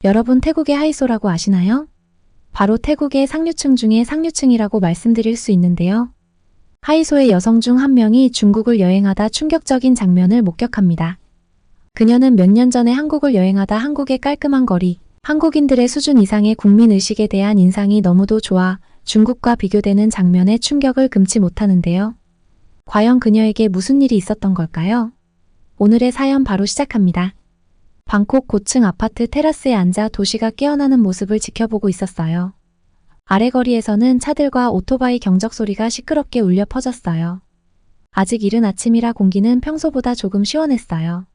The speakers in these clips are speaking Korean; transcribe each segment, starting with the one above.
여러분 태국의 하이소라고 아시나요? 바로 태국의 상류층 중에 상류층이라고 말씀드릴 수 있는데요. 하이소의 여성 중 한 명이 중국을 여행하다 충격적인 장면을 목격합니다. 그녀는 몇 년 전에 한국을 여행하다 한국의 깔끔한 거리, 한국인들의 수준 이상의 국민의식에 대한 인상이 너무도 좋아 중국과 비교되는 장면에 충격을 금치 못하는데요. 과연 그녀에게 무슨 일이 있었던 걸까요? 오늘의 사연 바로 시작합니다. 방콕 고층 아파트 테라스에 앉아 도시가 깨어나는 모습을 지켜보고 있었어요. 아래 거리에서는 차들과 오토바이 경적 소리가 시끄럽게 울려 퍼졌어요. 아직 이른 아침이라 공기는 평소보다 조금 시원했어요.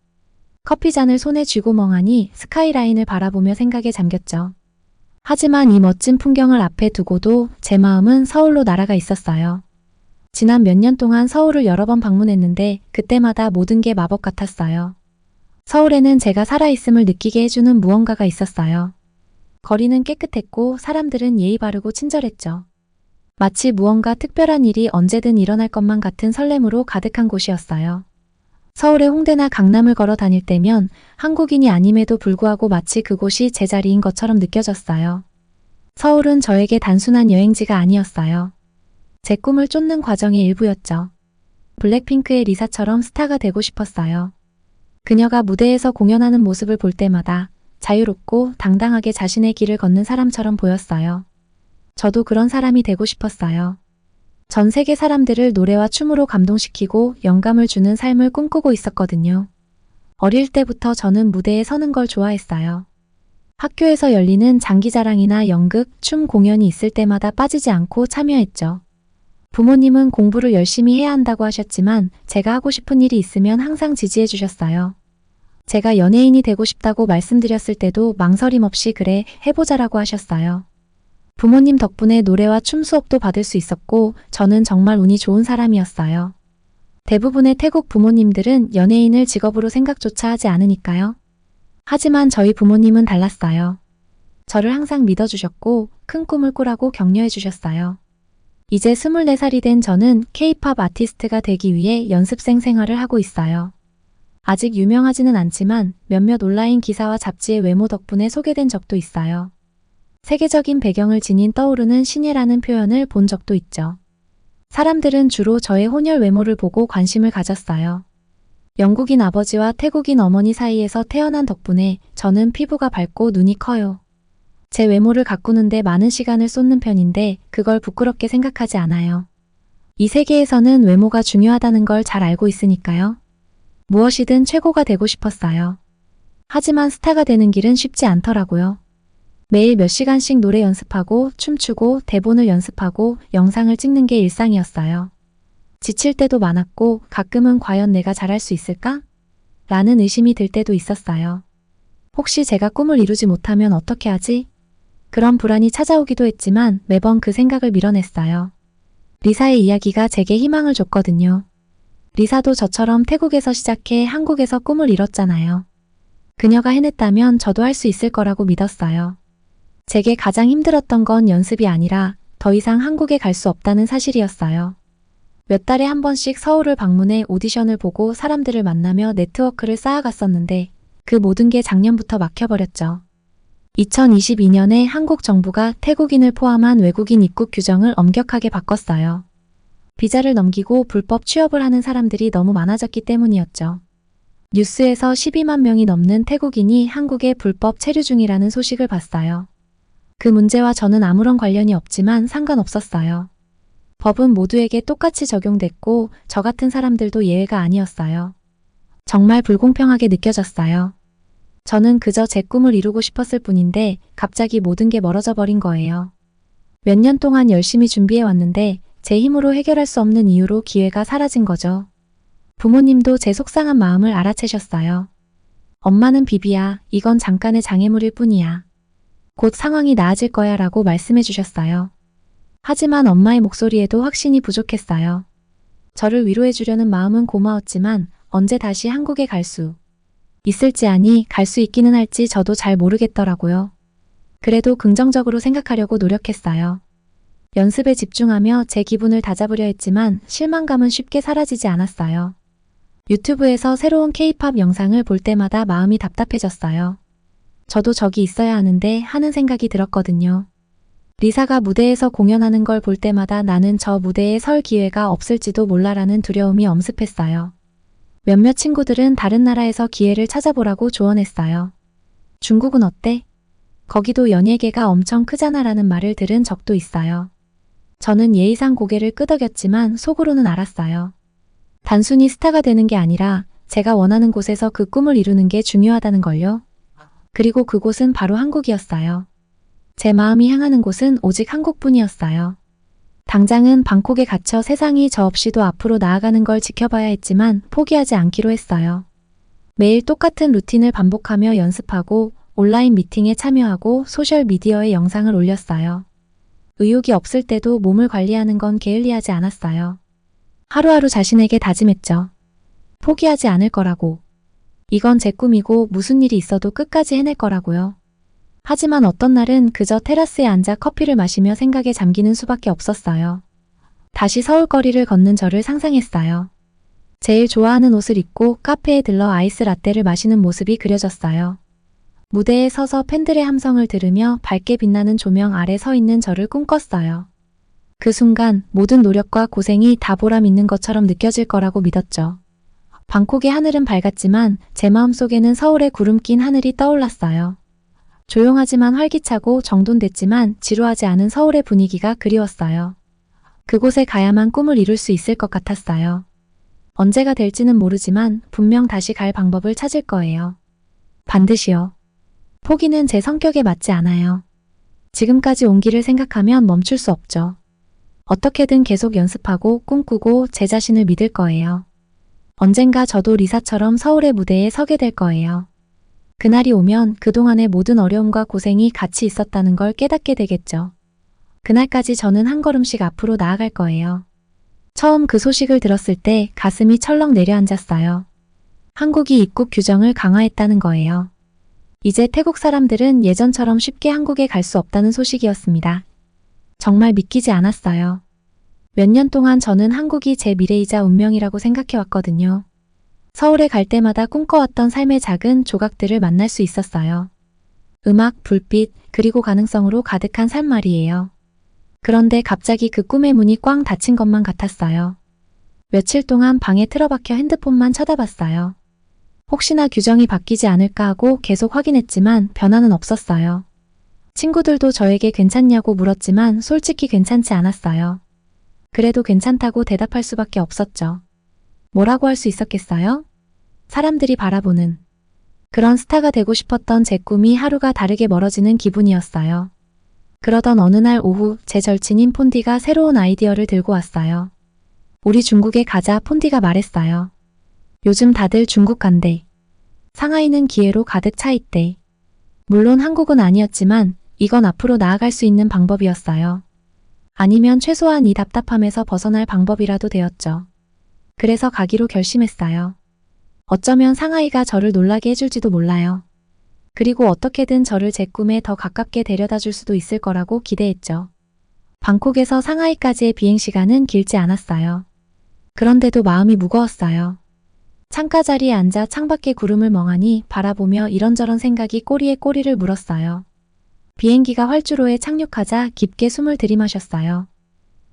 커피잔을 손에 쥐고 멍하니 스카이라인을 바라보며 생각에 잠겼죠. 하지만 이 멋진 풍경을 앞에 두고도 제 마음은 서울로 날아가 있었어요. 지난 몇 년 동안 서울을 여러 번 방문했는데 그때마다 모든 게 마법 같았어요. 서울에는 제가 살아있음을 느끼게 해주는 무언가가 있었어요. 거리는 깨끗했고 사람들은 예의 바르고 친절했죠. 마치 무언가 특별한 일이 언제든 일어날 것만 같은 설렘으로 가득한 곳이었어요. 서울의 홍대나 강남을 걸어 다닐 때면 한국인이 아님에도 불구하고 마치 그곳이 제 자리인 것처럼 느껴졌어요. 서울은 저에게 단순한 여행지가 아니었어요. 제 꿈을 쫓는 과정의 일부였죠. 블랙핑크의 리사처럼 스타가 되고 싶었어요. 그녀가 무대에서 공연하는 모습을 볼 때마다 자유롭고 당당하게 자신의 길을 걷는 사람처럼 보였어요. 저도 그런 사람이 되고 싶었어요. 전 세계 사람들을 노래와 춤으로 감동시키고 영감을 주는 삶을 꿈꾸고 있었거든요. 어릴 때부터 저는 무대에 서는 걸 좋아했어요. 학교에서 열리는 장기자랑이나 연극, 춤 공연이 있을 때마다 빠지지 않고 참여했죠. 부모님은 공부를 열심히 해야 한다고 하셨지만 제가 하고 싶은 일이 있으면 항상 지지해 주셨어요. 제가 연예인이 되고 싶다고 말씀드렸을 때도 망설임 없이 그래, 해보자라고 하셨어요. 부모님 덕분에 노래와 춤 수업도 받을 수 있었고 저는 정말 운이 좋은 사람이었어요. 대부분의 태국 부모님들은 연예인을 직업으로 생각조차 하지 않으니까요. 하지만 저희 부모님은 달랐어요. 저를 항상 믿어주셨고 큰 꿈을 꾸라고 격려해 주셨어요. 이제 24살이 된 저는 K-팝 아티스트가 되기 위해 연습생 생활을 하고 있어요. 아직 유명하지는 않지만 몇몇 온라인 기사와 잡지의 외모 덕분에 소개된 적도 있어요. 세계적인 배경을 지닌 떠오르는 신예라는 표현을 본 적도 있죠. 사람들은 주로 저의 혼혈 외모를 보고 관심을 가졌어요. 영국인 아버지와 태국인 어머니 사이에서 태어난 덕분에 저는 피부가 밝고 눈이 커요. 제 외모를 가꾸는데 많은 시간을 쏟는 편인데 그걸 부끄럽게 생각하지 않아요. 이 세계에서는 외모가 중요하다는 걸 잘 알고 있으니까요. 무엇이든 최고가 되고 싶었어요. 하지만 스타가 되는 길은 쉽지 않더라고요. 매일 몇 시간씩 노래 연습하고 춤추고 대본을 연습하고 영상을 찍는 게 일상이었어요. 지칠 때도 많았고 가끔은 과연 내가 잘할 수 있을까? 라는 의심이 들 때도 있었어요. 혹시 제가 꿈을 이루지 못하면 어떻게 하지? 그런 불안이 찾아오기도 했지만 매번 그 생각을 밀어냈어요. 리사의 이야기가 제게 희망을 줬거든요. 리사도 저처럼 태국에서 시작해 한국에서 꿈을 이뤘잖아요. 그녀가 해냈다면 저도 할 수 있을 거라고 믿었어요. 제게 가장 힘들었던 건 연습이 아니라 더 이상 한국에 갈 수 없다는 사실이었어요. 몇 달에 한 번씩 서울을 방문해 오디션을 보고 사람들을 만나며 네트워크를 쌓아갔었는데 그 모든 게 작년부터 막혀버렸죠. 2022년에 한국 정부가 태국인을 포함한 외국인 입국 규정을 엄격하게 바꿨어요. 비자를 넘기고 불법 취업을 하는 사람들이 너무 많아졌기 때문이었죠. 뉴스에서 12만 명이 넘는 태국인이 한국에 불법 체류 중이라는 소식을 봤어요. 그 문제와 저는 아무런 관련이 없지만 상관없었어요. 법은 모두에게 똑같이 적용됐고 저 같은 사람들도 예외가 아니었어요. 정말 불공평하게 느껴졌어요. 저는 그저 제 꿈을 이루고 싶었을 뿐인데 갑자기 모든 게 멀어져 버린 거예요. 몇 년 동안 열심히 준비해 왔는데 제 힘으로 해결할 수 없는 이유로 기회가 사라진 거죠. 부모님도 제 속상한 마음을 알아채셨어요. 엄마는 비비야, 이건 잠깐의 장애물일 뿐이야. 곧 상황이 나아질 거야 라고 말씀해 주셨어요. 하지만 엄마의 목소리에도 확신이 부족했어요. 저를 위로해 주려는 마음은 고마웠지만 언제 다시 한국에 갈 수 있을지 아니 갈 수 있기는 할지 저도 잘 모르겠더라고요. 그래도 긍정적으로 생각하려고 노력했어요. 연습에 집중하며 제 기분을 다잡으려 했지만 실망감은 쉽게 사라지지 않았어요. 유튜브에서 새로운 K-팝 영상을 볼 때마다 마음이 답답해졌어요. 저도 저기 있어야 하는데 하는 생각이 들었거든요. 리사가 무대에서 공연하는 걸 볼 때마다 나는 저 무대에 설 기회가 없을지도 몰라라는 두려움이 엄습했어요. 몇몇 친구들은 다른 나라에서 기회를 찾아보라고 조언했어요. 중국은 어때? 거기도 연예계가 엄청 크잖아라는 말을 들은 적도 있어요. 저는 예의상 고개를 끄덕였지만 속으로는 알았어요. 단순히 스타가 되는 게 아니라 제가 원하는 곳에서 그 꿈을 이루는 게 중요하다는 걸요. 그리고 그곳은 바로 한국이었어요. 제 마음이 향하는 곳은 오직 한국뿐이었어요. 당장은 방콕에 갇혀 세상이 저 없이도 앞으로 나아가는 걸 지켜봐야 했지만 포기하지 않기로 했어요. 매일 똑같은 루틴을 반복하며 연습하고 온라인 미팅에 참여하고 소셜미디어에 영상을 올렸어요. 의욕이 없을 때도 몸을 관리하는 건 게을리하지 않았어요. 하루하루 자신에게 다짐했죠. 포기하지 않을 거라고. 이건 제 꿈이고 무슨 일이 있어도 끝까지 해낼 거라고요. 하지만 어떤 날은 그저 테라스에 앉아 커피를 마시며 생각에 잠기는 수밖에 없었어요. 다시 서울거리를 걷는 저를 상상했어요. 제일 좋아하는 옷을 입고 카페에 들러 아이스 라떼를 마시는 모습이 그려졌어요. 무대에 서서 팬들의 함성을 들으며 밝게 빛나는 조명 아래 서 있는 저를 꿈꿨어요. 그 순간 모든 노력과 고생이 다 보람 있는 것처럼 느껴질 거라고 믿었죠. 방콕의 하늘은 밝았지만 제 마음속에는 서울의 구름 낀 하늘이 떠올랐어요. 조용하지만 활기차고 정돈됐지만 지루하지 않은 서울의 분위기가 그리웠어요. 그곳에 가야만 꿈을 이룰 수 있을 것 같았어요. 언제가 될지는 모르지만 분명 다시 갈 방법을 찾을 거예요. 반드시요. 포기는 제 성격에 맞지 않아요. 지금까지 온 길을 생각하면 멈출 수 없죠. 어떻게든 계속 연습하고 꿈꾸고 제 자신을 믿을 거예요. 언젠가 저도 리사처럼 서울의 무대에 서게 될 거예요. 그날이 오면 그동안의 모든 어려움과 고생이 같이 있었다는 걸 깨닫게 되겠죠. 그날까지 저는 한 걸음씩 앞으로 나아갈 거예요. 처음 그 소식을 들었을 때 가슴이 철렁 내려앉았어요. 한국이 입국 규정을 강화했다는 거예요. 이제 태국 사람들은 예전처럼 쉽게 한국에 갈 수 없다는 소식이었습니다. 정말 믿기지 않았어요. 몇 년 동안 저는 한국이 제 미래이자 운명이라고 생각해왔거든요. 서울에 갈 때마다 꿈꿔왔던 삶의 작은 조각들을 만날 수 있었어요. 음악, 불빛, 그리고 가능성으로 가득한 삶 말이에요. 그런데 갑자기 그 꿈의 문이 꽝 닫힌 것만 같았어요. 며칠 동안 방에 틀어박혀 핸드폰만 쳐다봤어요. 혹시나 규정이 바뀌지 않을까 하고 계속 확인했지만 변화는 없었어요. 친구들도 저에게 괜찮냐고 물었지만 솔직히 괜찮지 않았어요. 그래도 괜찮다고 대답할 수밖에 없었죠. 뭐라고 할 수 있었겠어요? 사람들이 바라보는 그런 스타가 되고 싶었던 제 꿈이 하루가 다르게 멀어지는 기분이었어요. 그러던 어느 날 오후 제 절친인 폰디가 새로운 아이디어를 들고 왔어요. 우리 중국에 가자. 폰디가 말했어요. 요즘 다들 중국 간대. 상하이는 기회로 가득 차 있대. 물론 한국은 아니었지만 이건 앞으로 나아갈 수 있는 방법이었어요. 아니면 최소한 이 답답함에서 벗어날 방법이라도 되었죠. 그래서 가기로 결심했어요. 어쩌면 상하이가 저를 놀라게 해줄지도 몰라요. 그리고 어떻게든 저를 제 꿈에 더 가깝게 데려다 줄 수도 있을 거라고 기대했죠. 방콕에서 상하이까지의 비행시간은 길지 않았어요. 그런데도 마음이 무거웠어요. 창가 자리에 앉아 창밖의 구름을 멍하니 바라보며 이런저런 생각이 꼬리에 꼬리를 물었어요. 비행기가 활주로에 착륙하자 깊게 숨을 들이마셨어요.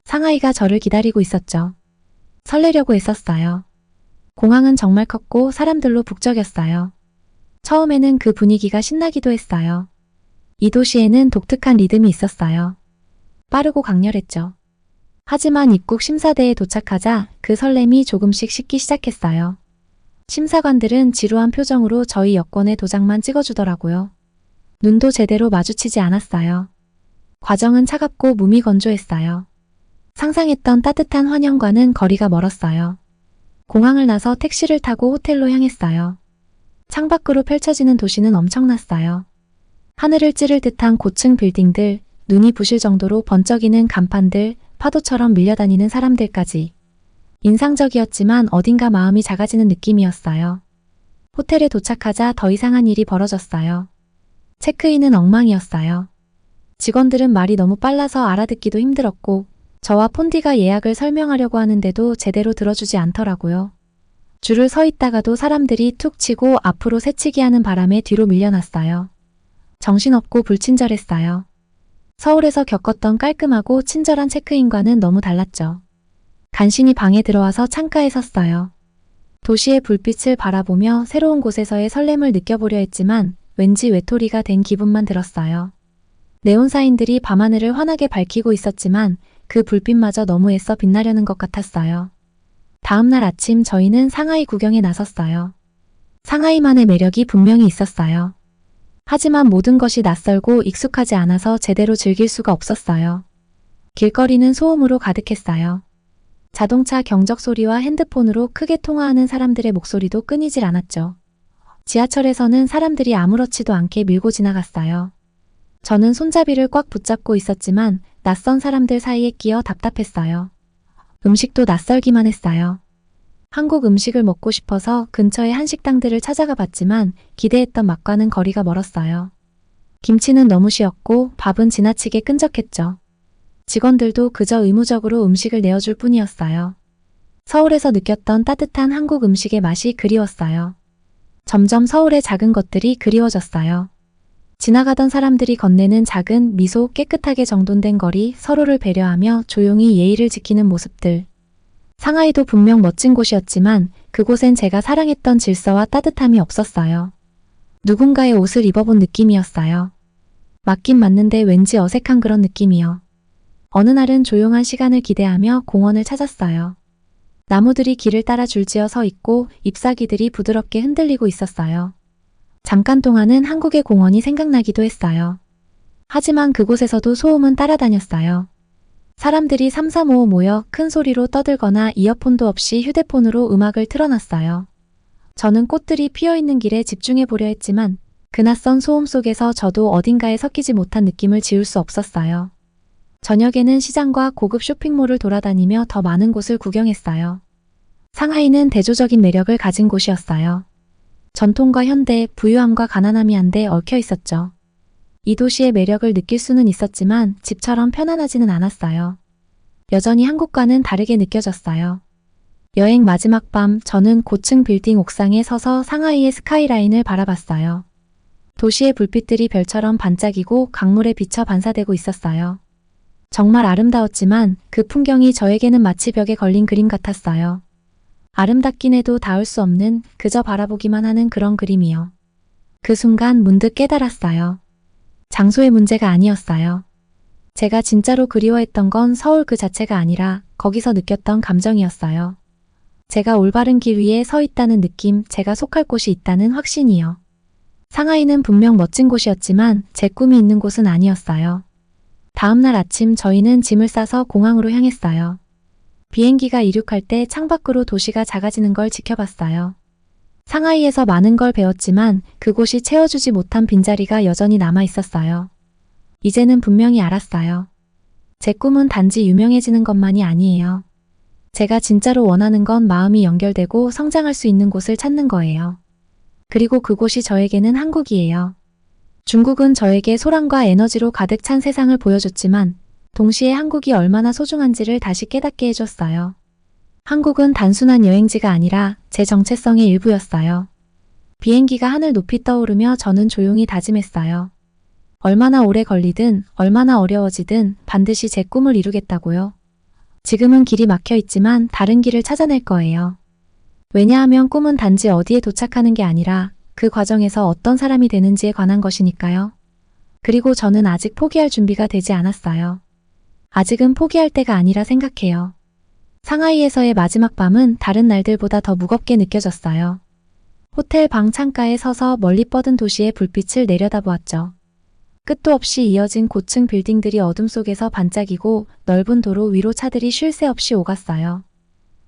상하이가 저를 기다리고 있었죠. 설레려고 했었어요. 공항은 정말 컸고 사람들로 북적였어요. 처음에는 그 분위기가 신나기도 했어요. 이 도시에는 독특한 리듬이 있었어요. 빠르고 강렬했죠. 하지만 입국 심사대에 도착하자 그 설렘이 조금씩 식기 시작했어요. 심사관들은 지루한 표정으로 저희 여권에 도장만 찍어주더라고요. 눈도 제대로 마주치지 않았어요. 과정은 차갑고 무미건조했어요. 상상했던 따뜻한 환영과는 거리가 멀었어요. 공항을 나서 택시를 타고 호텔로 향했어요. 창밖으로 펼쳐지는 도시는 엄청났어요. 하늘을 찌를 듯한 고층 빌딩들, 눈이 부실 정도로 번쩍이는 간판들, 파도처럼 밀려다니는 사람들까지. 인상적이었지만 어딘가 마음이 작아지는 느낌이었어요. 호텔에 도착하자 더 이상한 일이 벌어졌어요. 체크인은 엉망이었어요. 직원들은 말이 너무 빨라서 알아듣기도 힘들었고 저와 폰디가 예약을 설명하려고 하는데도 제대로 들어주지 않더라고요. 줄을 서 있다가도 사람들이 툭 치고 앞으로 새치기 하는 바람에 뒤로 밀려났어요. 정신없고 불친절했어요. 서울에서 겪었던 깔끔하고 친절한 체크인과는 너무 달랐죠. 간신히 방에 들어와서 창가에 섰어요. 도시의 불빛을 바라보며 새로운 곳에서의 설렘을 느껴보려 했지만 왠지 외톨이가 된 기분만 들었어요. 네온사인들이 밤하늘을 환하게 밝히고 있었지만 그 불빛마저 너무 애써 빛나려는 것 같았어요. 다음날 아침 저희는 상하이 구경에 나섰어요. 상하이만의 매력이 분명히 있었어요. 하지만 모든 것이 낯설고 익숙하지 않아서 제대로 즐길 수가 없었어요. 길거리는 소음으로 가득했어요. 자동차 경적 소리와 핸드폰으로 크게 통화하는 사람들의 목소리도 끊이질 않았죠. 지하철에서는 사람들이 아무렇지도 않게 밀고 지나갔어요. 저는 손잡이를 꽉 붙잡고 있었지만 낯선 사람들 사이에 끼어 답답했어요. 음식도 낯설기만 했어요. 한국 음식을 먹고 싶어서 근처의 한식당들을 찾아가 봤지만 기대했던 맛과는 거리가 멀었어요. 김치는 너무 쉬었고 밥은 지나치게 끈적했죠. 직원들도 그저 의무적으로 음식을 내어줄 뿐이었어요. 서울에서 느꼈던 따뜻한 한국 음식의 맛이 그리웠어요. 점점 서울의 작은 것들이 그리워졌어요. 지나가던 사람들이 건네는 작은 미소, 깨끗하게 정돈된 거리, 서로를 배려하며 조용히 예의를 지키는 모습들. 상하이도 분명 멋진 곳이었지만 그곳엔 제가 사랑했던 질서와 따뜻함이 없었어요. 누군가의 옷을 입어본 느낌이었어요. 맞긴 맞는데 왠지 어색한 그런 느낌이요. 어느 날은 조용한 시간을 기대하며 공원을 찾았어요. 나무들이 길을 따라 줄지어 서 있고 잎사귀들이 부드럽게 흔들리고 있었어요. 잠깐 동안은 한국의 공원이 생각나기도 했어요. 하지만 그곳에서도 소음은 따라다녔어요. 사람들이 삼삼오오 모여 큰 소리로 떠들거나 이어폰도 없이 휴대폰으로 음악을 틀어놨어요. 저는 꽃들이 피어있는 길에 집중해 보려 했지만 그 낯선 소음 속에서 저도 어딘가에 섞이지 못한 느낌을 지울 수 없었어요. 저녁에는 시장과 고급 쇼핑몰을 돌아다니며 더 많은 곳을 구경했어요. 상하이는 대조적인 매력을 가진 곳이었어요. 전통과 현대, 부유함과 가난함이 한데 얽혀 있었죠. 이 도시의 매력을 느낄 수는 있었지만 집처럼 편안하지는 않았어요. 여전히 한국과는 다르게 느껴졌어요. 여행 마지막 밤 저는 고층 빌딩 옥상에 서서 상하이의 스카이라인을 바라봤어요. 도시의 불빛들이 별처럼 반짝이고 강물에 비쳐 반사되고 있었어요. 정말 아름다웠지만 그 풍경이 저에게는 마치 벽에 걸린 그림 같았어요. 아름답긴 해도 닿을 수 없는 그저 바라보기만 하는 그런 그림이요. 그 순간 문득 깨달았어요. 장소의 문제가 아니었어요. 제가 진짜로 그리워했던 건 서울 그 자체가 아니라 거기서 느꼈던 감정이었어요. 제가 올바른 길 위에 서 있다는 느낌, 제가 속할 곳이 있다는 확신이요. 상하이는 분명 멋진 곳이었지만 제 꿈이 있는 곳은 아니었어요. 다음날 아침 저희는 짐을 싸서 공항으로 향했어요. 비행기가 이륙할 때 창밖으로 도시가 작아지는 걸 지켜봤어요. 상하이에서 많은 걸 배웠지만 그곳이 채워주지 못한 빈자리가 여전히 남아 있었어요. 이제는 분명히 알았어요. 제 꿈은 단지 유명해지는 것만이 아니에요. 제가 진짜로 원하는 건 마음이 연결되고 성장할 수 있는 곳을 찾는 거예요. 그리고 그곳이 저에게는 한국이에요. 중국은 저에게 소란과 에너지로 가득 찬 세상을 보여줬지만 동시에 한국이 얼마나 소중한지를 다시 깨닫게 해줬어요. 한국은 단순한 여행지가 아니라 제 정체성의 일부였어요. 비행기가 하늘 높이 떠오르며 저는 조용히 다짐했어요. 얼마나 오래 걸리든 얼마나 어려워지든 반드시 제 꿈을 이루겠다고요. 지금은 길이 막혀 있지만 다른 길을 찾아낼 거예요. 왜냐하면 꿈은 단지 어디에 도착하는 게 아니라 그 과정에서 어떤 사람이 되는지에 관한 것이니까요. 그리고 저는 아직 포기할 준비가 되지 않았어요. 아직은 포기할 때가 아니라 생각해요. 상하이에서의 마지막 밤은 다른 날들보다 더 무겁게 느껴졌어요. 호텔 방 창가에 서서 멀리 뻗은 도시의 불빛을 내려다보았죠. 끝도 없이 이어진 고층 빌딩들이 어둠 속에서 반짝이고 넓은 도로 위로 차들이 쉴 새 없이 오갔어요.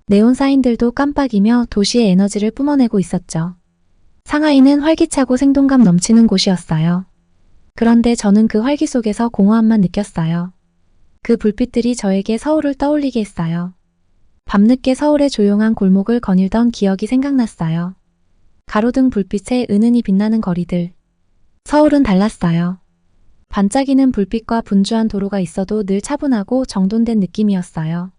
네온 사인들도 깜빡이며 도시의 에너지를 뿜어내고 있었죠. 상하이는 활기차고 생동감 넘치는 곳이었어요. 그런데 저는 그 활기 속에서 공허함만 느꼈어요. 그 불빛들이 저에게 서울을 떠올리게 했어요. 밤늦게 서울의 조용한 골목을 거닐던 기억이 생각났어요. 가로등 불빛에 은은히 빛나는 거리들. 서울은 달랐어요. 반짝이는 불빛과 분주한 도로가 있어도 늘 차분하고 정돈된 느낌이었어요.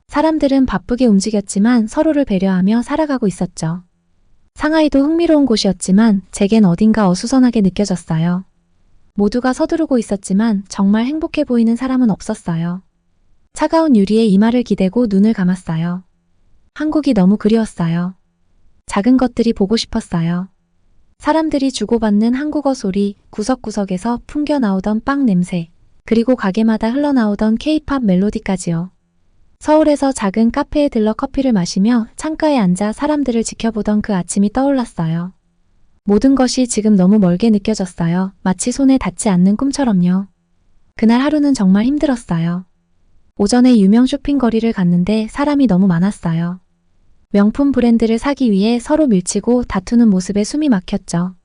사람들은 바쁘게 움직였지만 서로를 배려하며 살아가고 있었죠. 상하이도 흥미로운 곳이었지만 제겐 어딘가 어수선하게 느껴졌어요. 모두가 서두르고 있었지만 정말 행복해 보이는 사람은 없었어요. 차가운 유리에 이마를 기대고 눈을 감았어요. 한국이 너무 그리웠어요. 작은 것들이 보고 싶었어요. 사람들이 주고받는 한국어 소리, 구석구석에서 풍겨 나오던 빵 냄새, 그리고 가게마다 흘러나오던 K-팝 멜로디까지요. 서울에서 작은 카페에 들러 커피를 마시며 창가에 앉아 사람들을 지켜보던 그 아침이 떠올랐어요. 모든 것이 지금 너무 멀게 느껴졌어요. 마치 손에 닿지 않는 꿈처럼요. 그날 하루는 정말 힘들었어요. 오전에 유명 쇼핑거리를 갔는데 사람이 너무 많았어요. 명품 브랜드를 사기 위해 서로 밀치고 다투는 모습에 숨이 막혔죠.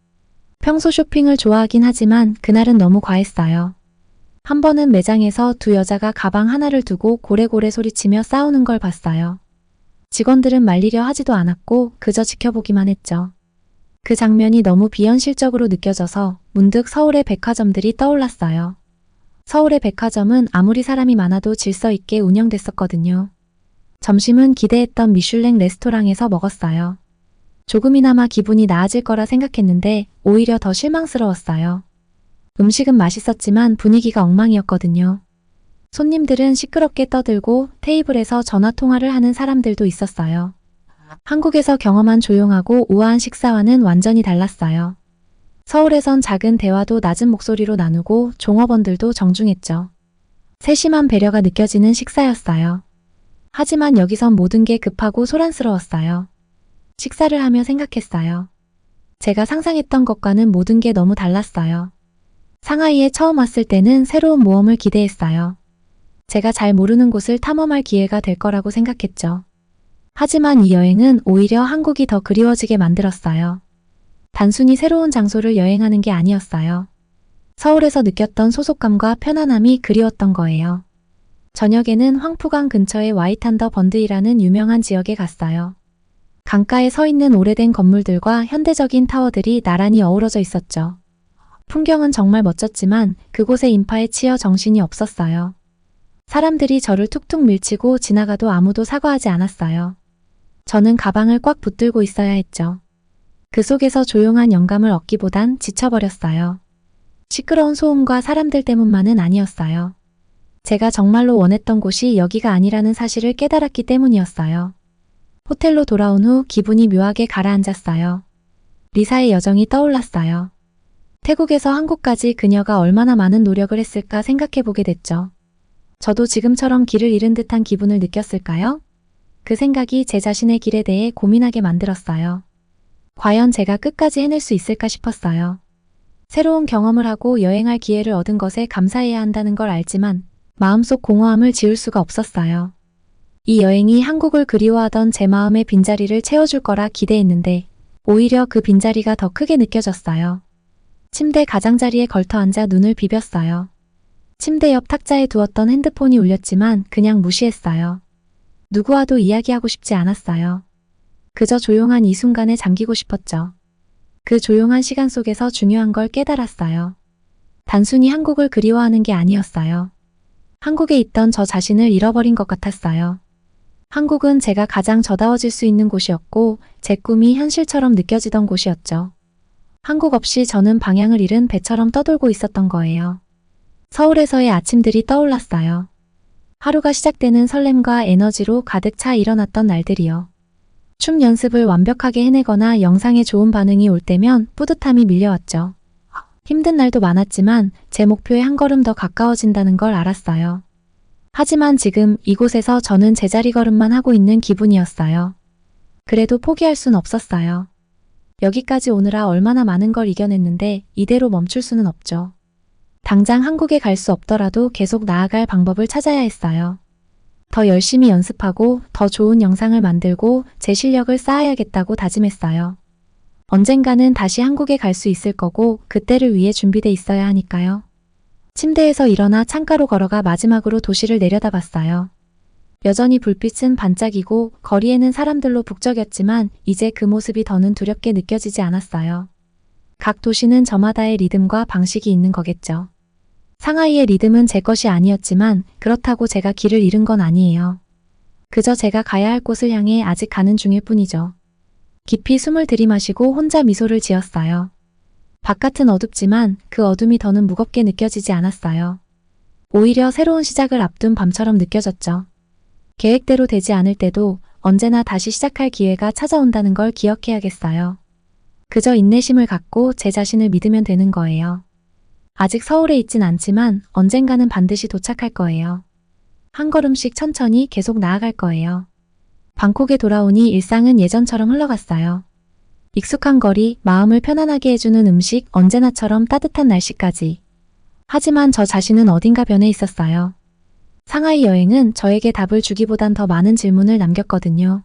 평소 쇼핑을 좋아하긴 하지만 그날은 너무 과했어요. 한 번은 매장에서 두 여자가 가방 하나를 두고 고래고래 소리치며 싸우는 걸 봤어요. 직원들은 말리려 하지도 않았고 그저 지켜보기만 했죠. 그 장면이 너무 비현실적으로 느껴져서 문득 서울의 백화점들이 떠올랐어요. 서울의 백화점은 아무리 사람이 많아도 질서 있게 운영됐었거든요. 점심은 기대했던 미슐랭 레스토랑에서 먹었어요. 조금이나마 기분이 나아질 거라 생각했는데 오히려 더 실망스러웠어요. 음식은 맛있었지만 분위기가 엉망이었거든요. 손님들은 시끄럽게 떠들고 테이블에서 전화통화를 하는 사람들도 있었어요. 한국에서 경험한 조용하고 우아한 식사와는 완전히 달랐어요. 서울에선 작은 대화도 낮은 목소리로 나누고 종업원들도 정중했죠. 세심한 배려가 느껴지는 식사였어요. 하지만 여기선 모든 게 급하고 소란스러웠어요. 식사를 하며 생각했어요. 제가 상상했던 것과는 모든 게 너무 달랐어요. 상하이에 처음 왔을 때는 새로운 모험을 기대했어요. 제가 잘 모르는 곳을 탐험할 기회가 될 거라고 생각했죠. 하지만 이 여행은 오히려 한국이 더 그리워지게 만들었어요. 단순히 새로운 장소를 여행하는 게 아니었어요. 서울에서 느꼈던 소속감과 편안함이 그리웠던 거예요. 저녁에는 황푸강 근처의 와이탄더 번드이라는 유명한 지역에 갔어요. 강가에 서 있는 오래된 건물들과 현대적인 타워들이 나란히 어우러져 있었죠. 풍경은 정말 멋졌지만 그곳의 인파에 치여 정신이 없었어요. 사람들이 저를 툭툭 밀치고 지나가도 아무도 사과하지 않았어요. 저는 가방을 꽉 붙들고 있어야 했죠. 그 속에서 조용한 영감을 얻기보단 지쳐버렸어요. 시끄러운 소음과 사람들 때문만은 아니었어요. 제가 정말로 원했던 곳이 여기가 아니라는 사실을 깨달았기 때문이었어요. 호텔로 돌아온 후 기분이 묘하게 가라앉았어요. 리사의 여정이 떠올랐어요. 태국에서 한국까지 그녀가 얼마나 많은 노력을 했을까 생각해보게 됐죠. 저도 지금처럼 길을 잃은 듯한 기분을 느꼈을까요? 그 생각이 제 자신의 길에 대해 고민하게 만들었어요. 과연 제가 끝까지 해낼 수 있을까 싶었어요. 새로운 경험을 하고 여행할 기회를 얻은 것에 감사해야 한다는 걸 알지만 마음속 공허함을 지울 수가 없었어요. 이 여행이 한국을 그리워하던 제 마음의 빈자리를 채워줄 거라 기대했는데 오히려 그 빈자리가 더 크게 느껴졌어요. 침대 가장자리에 걸터앉아 눈을 비볐어요. 침대 옆 탁자에 두었던 핸드폰이 울렸지만 그냥 무시했어요. 누구와도 이야기하고 싶지 않았어요. 그저 조용한 이 순간에 잠기고 싶었죠. 그 조용한 시간 속에서 중요한 걸 깨달았어요. 단순히 한국을 그리워하는 게 아니었어요. 한국에 있던 저 자신을 잃어버린 것 같았어요. 한국은 제가 가장 저다워질 수 있는 곳이었고 제 꿈이 현실처럼 느껴지던 곳이었죠. 한국 없이 저는 방향을 잃은 배처럼 떠돌고 있었던 거예요. 서울에서의 아침들이 떠올랐어요. 하루가 시작되는 설렘과 에너지로 가득 차 일어났던 날들이요. 춤 연습을 완벽하게 해내거나 영상에 좋은 반응이 올 때면 뿌듯함이 밀려왔죠. 힘든 날도 많았지만 제 목표에 한 걸음 더 가까워진다는 걸 알았어요. 하지만 지금 이곳에서 저는 제자리 걸음만 하고 있는 기분이었어요. 그래도 포기할 순 없었어요. 여기까지 오느라 얼마나 많은 걸 이겨냈는데 이대로 멈출 수는 없죠. 당장 한국에 갈 수 없더라도 계속 나아갈 방법을 찾아야 했어요. 더 열심히 연습하고 더 좋은 영상을 만들고 제 실력을 쌓아야겠다고 다짐했어요. 언젠가는 다시 한국에 갈 수 있을 거고 그때를 위해 준비돼 있어야 하니까요. 침대에서 일어나 창가로 걸어가 마지막으로 도시를 내려다봤어요. 여전히 불빛은 반짝이고 거리에는 사람들로 북적였지만 이제 그 모습이 더는 두렵게 느껴지지 않았어요. 각 도시는 저마다의 리듬과 방식이 있는 거겠죠. 상하이의 리듬은 제 것이 아니었지만 그렇다고 제가 길을 잃은 건 아니에요. 그저 제가 가야 할 곳을 향해 아직 가는 중일 뿐이죠. 깊이 숨을 들이마시고 혼자 미소를 지었어요. 바깥은 어둡지만 그 어둠이 더는 무겁게 느껴지지 않았어요. 오히려 새로운 시작을 앞둔 밤처럼 느껴졌죠. 계획대로 되지 않을 때도 언제나 다시 시작할 기회가 찾아온다는 걸 기억해야겠어요. 그저 인내심을 갖고 제 자신을 믿으면 되는 거예요. 아직 서울에 있진 않지만 언젠가는 반드시 도착할 거예요. 한 걸음씩 천천히 계속 나아갈 거예요. 방콕에 돌아오니 일상은 예전처럼 흘러갔어요. 익숙한 거리, 마음을 편안하게 해주는 음식, 언제나처럼 따뜻한 날씨까지. 하지만 저 자신은 어딘가 변해 있었어요. 상하이 여행은 저에게 답을 주기보단 더 많은 질문을 남겼거든요.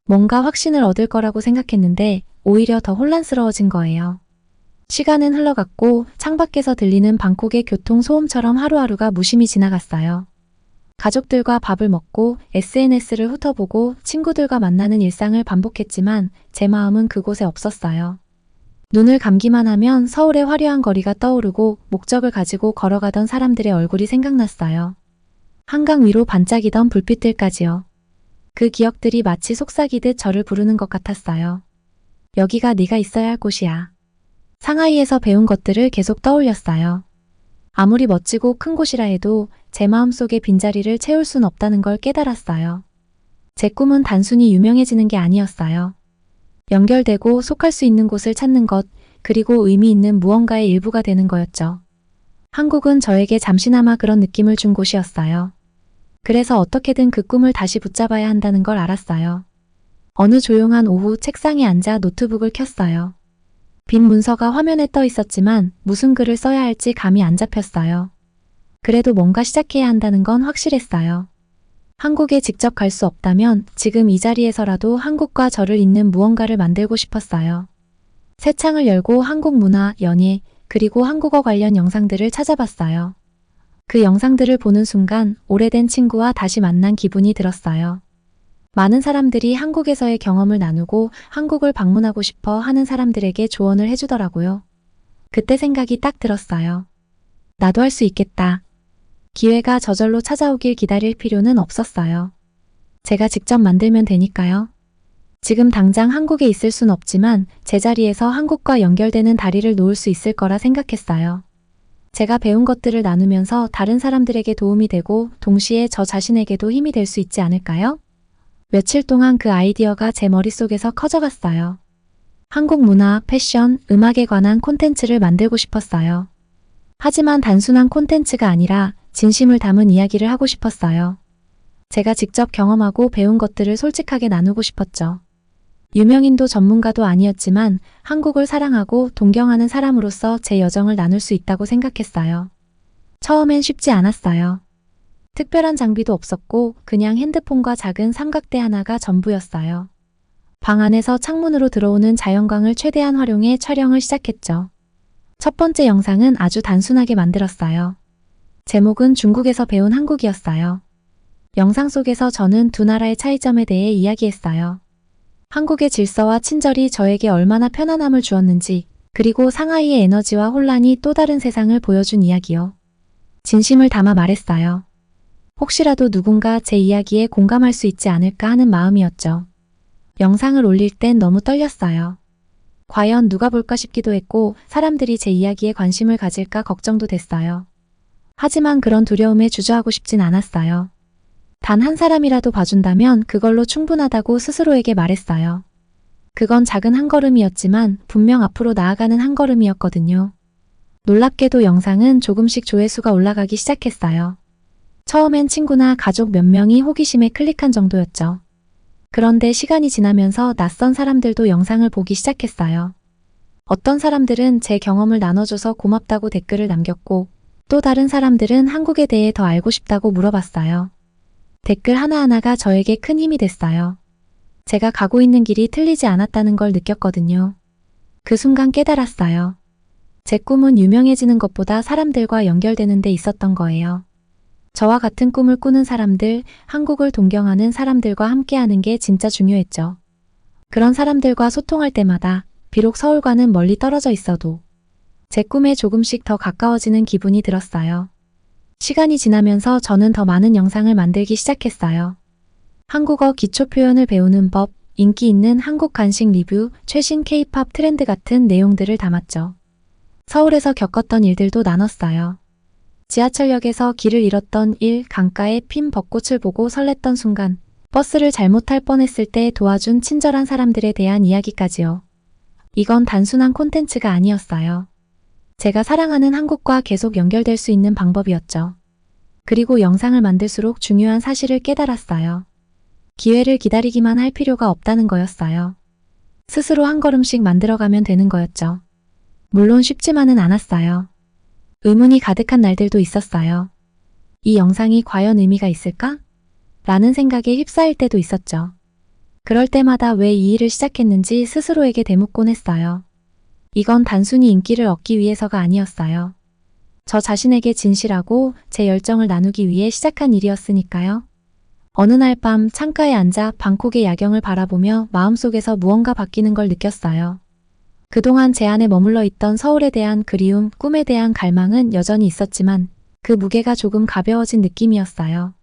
뭔가 확신을 얻을 거라고 생각했는데 오히려 더 혼란스러워진 거예요. 시간은 흘러갔고 창밖에서 들리는 방콕의 교통 소음처럼 하루하루가 무심히 지나갔어요. 가족들과 밥을 먹고 SNS를 훑어보고 친구들과 만나는 일상을 반복했지만 제 마음은 그곳에 없었어요. 눈을 감기만 하면 서울의 화려한 거리가 떠오르고 목적을 가지고 걸어가던 사람들의 얼굴이 생각났어요. 한강 위로 반짝이던 불빛들까지요. 그 기억들이 마치 속삭이듯 저를 부르는 것 같았어요. 여기가 네가 있어야 할 곳이야. 상하이에서 배운 것들을 계속 떠올렸어요. 아무리 멋지고 큰 곳이라 해도 제 마음속의 빈자리를 채울 순 없다는 걸 깨달았어요. 제 꿈은 단순히 유명해지는 게 아니었어요. 연결되고 속할 수 있는 곳을 찾는 것, 그리고 의미 있는 무언가의 일부가 되는 거였죠. 한국은 저에게 잠시나마 그런 느낌을 준 곳이었어요. 그래서 어떻게든 그 꿈을 다시 붙잡아야 한다는 걸 알았어요. 어느 조용한 오후 책상에 앉아 노트북을 켰어요. 빈 문서가 화면에 떠 있었지만 무슨 글을 써야 할지 감이 안 잡혔어요. 그래도 뭔가 시작해야 한다는 건 확실했어요. 한국에 직접 갈 수 없다면 지금 이 자리에서라도 한국과 저를 잇는 무언가를 만들고 싶었어요. 새 창을 열고 한국 문화, 연예, 그리고 한국어 관련 영상들을 찾아봤어요. 그 영상들을 보는 순간 오래된 친구와 다시 만난 기분이 들었어요. 많은 사람들이 한국에서의 경험을 나누고 한국을 방문하고 싶어 하는 사람들에게 조언을 해주더라고요. 그때 생각이 딱 들었어요. 나도 할 수 있겠다. 기회가 저절로 찾아오길 기다릴 필요는 없었어요. 제가 직접 만들면 되니까요. 지금 당장 한국에 있을 순 없지만 제자리에서 한국과 연결되는 다리를 놓을 수 있을 거라 생각했어요. 제가 배운 것들을 나누면서 다른 사람들에게 도움이 되고 동시에 저 자신에게도 힘이 될 수 있지 않을까요? 며칠 동안 그 아이디어가 제 머릿속에서 커져갔어요. 한국 문화, 패션, 음악에 관한 콘텐츠를 만들고 싶었어요. 하지만 단순한 콘텐츠가 아니라 진심을 담은 이야기를 하고 싶었어요. 제가 직접 경험하고 배운 것들을 솔직하게 나누고 싶었죠. 유명인도 전문가도 아니었지만 한국을 사랑하고 동경하는 사람으로서 제 여정을 나눌 수 있다고 생각했어요. 처음엔 쉽지 않았어요. 특별한 장비도 없었고 그냥 핸드폰과 작은 삼각대 하나가 전부였어요. 방 안에서 창문으로 들어오는 자연광을 최대한 활용해 촬영을 시작했죠. 첫 번째 영상은 아주 단순하게 만들었어요. 제목은 중국에서 배운 한국이었어요. 영상 속에서 저는 두 나라의 차이점에 대해 이야기했어요. 한국의 질서와 친절이 저에게 얼마나 편안함을 주었는지, 그리고 상하이의 에너지와 혼란이 또 다른 세상을 보여준 이야기요. 진심을 담아 말했어요. 혹시라도 누군가 제 이야기에 공감할 수 있지 않을까 하는 마음이었죠. 영상을 올릴 땐 너무 떨렸어요. 과연 누가 볼까 싶기도 했고 사람들이 제 이야기에 관심을 가질까 걱정도 됐어요. 하지만 그런 두려움에 주저하고 싶진 않았어요. 단 한 사람이라도 봐준다면 그걸로 충분하다고 스스로에게 말했어요. 그건 작은 한 걸음이었지만 분명 앞으로 나아가는 한 걸음이었거든요. 놀랍게도 영상은 조금씩 조회수가 올라가기 시작했어요. 처음엔 친구나 가족 몇 명이 호기심에 클릭한 정도였죠. 그런데 시간이 지나면서 낯선 사람들도 영상을 보기 시작했어요. 어떤 사람들은 제 경험을 나눠줘서 고맙다고 댓글을 남겼고 또 다른 사람들은 한국에 대해 더 알고 싶다고 물어봤어요. 댓글 하나하나가 저에게 큰 힘이 됐어요. 제가 가고 있는 길이 틀리지 않았다는 걸 느꼈거든요. 그 순간 깨달았어요. 제 꿈은 유명해지는 것보다 사람들과 연결되는 데 있었던 거예요. 저와 같은 꿈을 꾸는 사람들, 한국을 동경하는 사람들과 함께하는 게 진짜 중요했죠. 그런 사람들과 소통할 때마다 비록 서울과는 멀리 떨어져 있어도 제 꿈에 조금씩 더 가까워지는 기분이 들었어요. 시간이 지나면서 저는 더 많은 영상을 만들기 시작했어요. 한국어 기초 표현을 배우는 법, 인기 있는 한국 간식 리뷰, 최신 K-팝 트렌드 같은 내용들을 담았죠. 서울에서 겪었던 일들도 나눴어요. 지하철역에서 길을 잃었던 일, 강가에 핀 벚꽃을 보고 설렜던 순간, 버스를 잘못 탈 뻔했을 때 도와준 친절한 사람들에 대한 이야기까지요. 이건 단순한 콘텐츠가 아니었어요. 제가 사랑하는 한국과 계속 연결될 수 있는 방법이었죠. 그리고 영상을 만들수록 중요한 사실을 깨달았어요. 기회를 기다리기만 할 필요가 없다는 거였어요. 스스로 한 걸음씩 만들어가면 되는 거였죠. 물론 쉽지만은 않았어요. 의문이 가득한 날들도 있었어요. 이 영상이 과연 의미가 있을까? 라는 생각에 휩싸일 때도 있었죠. 그럴 때마다 왜 이 일을 시작했는지 스스로에게 되묻곤 했어요. 이건 단순히 인기를 얻기 위해서가 아니었어요. 저 자신에게 진실하고 제 열정을 나누기 위해 시작한 일이었으니까요. 어느 날 밤 창가에 앉아 방콕의 야경을 바라보며 마음속에서 무언가 바뀌는 걸 느꼈어요. 그동안 제 안에 머물러 있던 서울에 대한 그리움, 꿈에 대한 갈망은 여전히 있었지만 그 무게가 조금 가벼워진 느낌이었어요.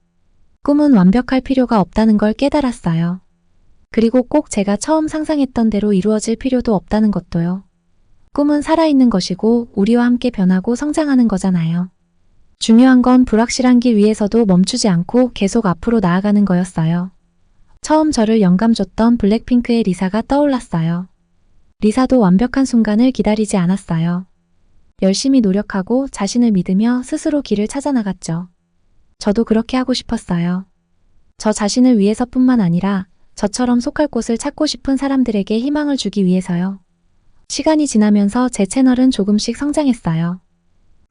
꿈은 완벽할 필요가 없다는 걸 깨달았어요. 그리고 꼭 제가 처음 상상했던 대로 이루어질 필요도 없다는 것도요. 꿈은 살아있는 것이고 우리와 함께 변하고 성장하는 거잖아요. 중요한 건 불확실한 길 위에서도 멈추지 않고 계속 앞으로 나아가는 거였어요. 처음 저를 영감 줬던 블랙핑크의 리사가 떠올랐어요. 리사도 완벽한 순간을 기다리지 않았어요. 열심히 노력하고 자신을 믿으며 스스로 길을 찾아 나갔죠. 저도 그렇게 하고 싶었어요. 저 자신을 위해서뿐만 아니라 저처럼 속할 곳을 찾고 싶은 사람들에게 희망을 주기 위해서요. 시간이 지나면서 제 채널은 조금씩 성장했어요.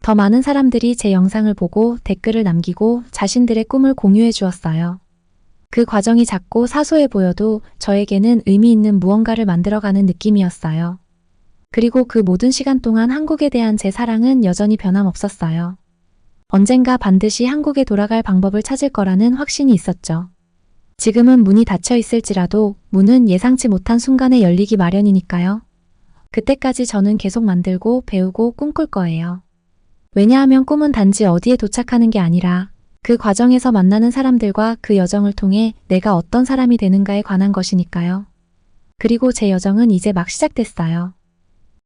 더 많은 사람들이 제 영상을 보고 댓글을 남기고 자신들의 꿈을 공유해 주었어요. 그 과정이 작고 사소해 보여도 저에게는 의미 있는 무언가를 만들어가는 느낌이었어요. 그리고 그 모든 시간 동안 한국에 대한 제 사랑은 여전히 변함없었어요. 언젠가 반드시 한국에 돌아갈 방법을 찾을 거라는 확신이 있었죠. 지금은 문이 닫혀 있을지라도 문은 예상치 못한 순간에 열리기 마련이니까요. 그때까지 저는 계속 만들고 배우고 꿈꿀 거예요. 왜냐하면 꿈은 단지 어디에 도착하는 게 아니라 그 과정에서 만나는 사람들과 그 여정을 통해 내가 어떤 사람이 되는가에 관한 것이니까요. 그리고 제 여정은 이제 막 시작됐어요.